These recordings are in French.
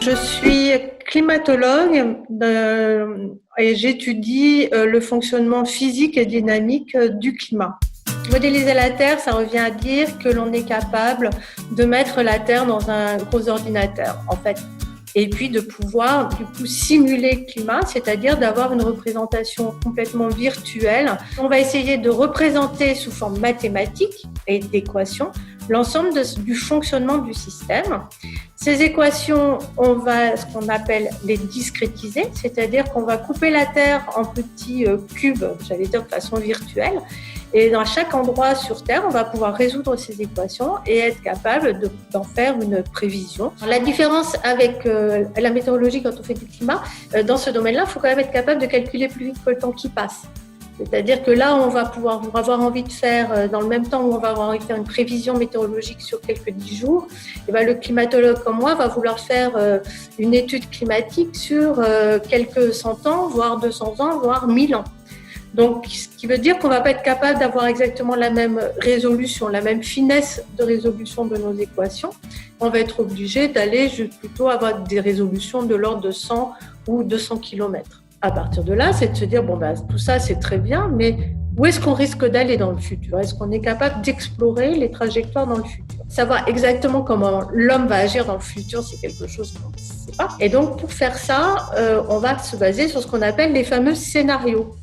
Je suis climatologue et j'étudie le fonctionnement physique et dynamique du climat. Modéliser la Terre, ça revient à dire que l'on est capable de mettre la Terre dans un gros ordinateur, en fait. Et puis de pouvoir, du coup, simuler le climat, c'est-à-dire d'avoir une représentation complètement virtuelle. On va essayer de représenter sous forme mathématique et d'équations l'ensemble du fonctionnement du système. Ces équations, on va ce qu'on appelle les discrétiser, c'est-à-dire qu'on va couper la Terre en petits cubes, j'allais dire de façon virtuelle. Et dans chaque endroit sur Terre, on va pouvoir résoudre ces équations et être capable d'en faire une prévision. La différence avec la météorologie quand on fait du climat, dans ce domaine-là, il faut quand même être capable de calculer plus vite que le temps qui passe. C'est-à-dire que là, on va pouvoir avoir envie de faire, dans le même temps où on va avoir envie de faire une prévision météorologique sur quelques 10 jours, et bien le climatologue comme moi va vouloir faire une étude climatique sur quelques 100 ans, voire 200 ans, voire 1000 ans. Donc, ce qui veut dire qu'on ne va pas être capable d'avoir exactement la même résolution, la même finesse de résolution de nos équations. On va être obligé d'aller plutôt avoir des résolutions de l'ordre de 100 ou 200 km. À partir de là, c'est de se dire, tout ça, c'est très bien, mais où est-ce qu'on risque d'aller dans le futur? Est-ce qu'on est capable d'explorer les trajectoires dans le futur? Savoir exactement comment l'homme va agir dans le futur, c'est quelque chose qu'on ne sait pas. Et donc, pour faire ça, on va se baser sur ce qu'on appelle les fameux scénarios.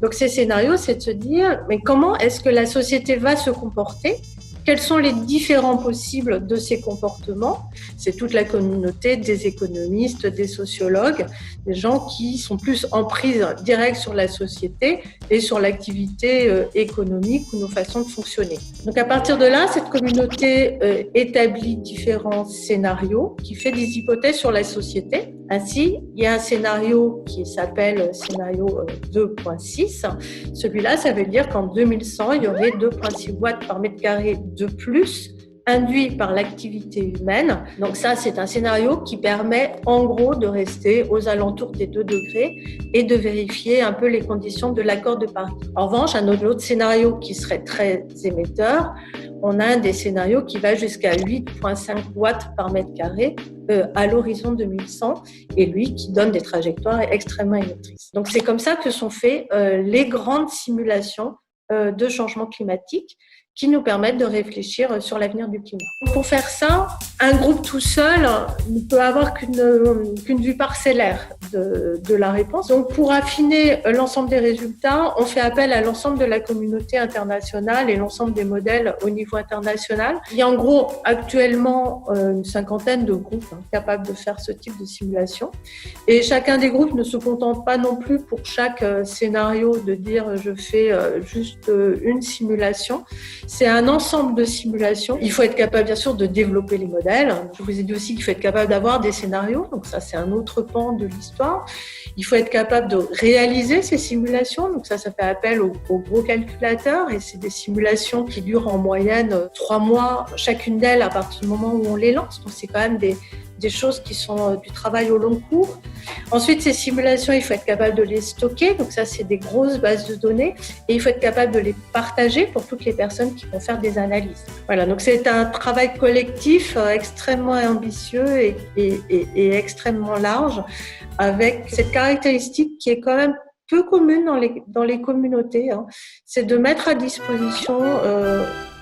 Donc ces scénarios, c'est de se dire, mais comment est-ce que la société va se comporter? Quels sont les différents possibles de ces comportements? C'est toute la communauté des économistes, des sociologues, des gens qui sont plus en prise directe sur la société et sur l'activité économique ou nos façons de fonctionner. Donc à partir de là, cette communauté établit différents scénarios qui fait des hypothèses sur la société. Ainsi, il y a un scénario qui s'appelle scénario 2.6. Celui-là, ça veut dire qu'en 2100, il y aurait 2.6 watts par mètre carré de plus induit par l'activité humaine. Donc ça, c'est un scénario qui permet en gros de rester aux alentours des 2 degrés et de vérifier un peu les conditions de l'accord de Paris. En revanche, un autre scénario qui serait très émetteur, on a un des scénarios qui va jusqu'à 8,5 watts par mètre carré à l'horizon 2100 et lui qui donne des trajectoires extrêmement émettrices. Donc c'est comme ça que sont faites les grandes simulations de changement climatique qui nous permettent de réfléchir sur l'avenir du climat. Pour faire ça, un groupe tout seul ne peut avoir qu'une vue parcellaire de la réponse. Donc, pour affiner l'ensemble des résultats, on fait appel à l'ensemble de la communauté internationale et l'ensemble des modèles au niveau international. Il y a en gros actuellement une 50aine de groupes capables de faire ce type de simulation. Et chacun des groupes ne se contente pas non plus pour chaque scénario de dire je fais juste une simulation. C'est un ensemble de simulations. Il faut être capable, bien sûr, de développer les modèles. Je vous ai dit aussi qu'il faut être capable d'avoir des scénarios. Donc ça, c'est un autre pan de l'histoire. Il faut être capable de réaliser ces simulations. Donc ça fait appel aux gros calculateurs. Et c'est des simulations qui durent en moyenne 3 mois, chacune d'elles, à partir du moment où on les lance. Donc c'est quand même des choses qui sont du travail au long cours. Ensuite, ces simulations, il faut être capable de les stocker. Donc ça, c'est des grosses bases de données. Et il faut être capable de les partager pour toutes les personnes qui vont faire des analyses. Voilà, donc c'est un travail collectif extrêmement ambitieux et extrêmement large, avec cette caractéristique qui est quand même peu commune dans les communautés. C'est de mettre à disposition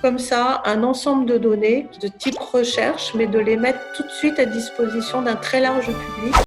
comme ça un ensemble de données de type recherche, mais de les mettre tout de suite à disposition d'un très large public.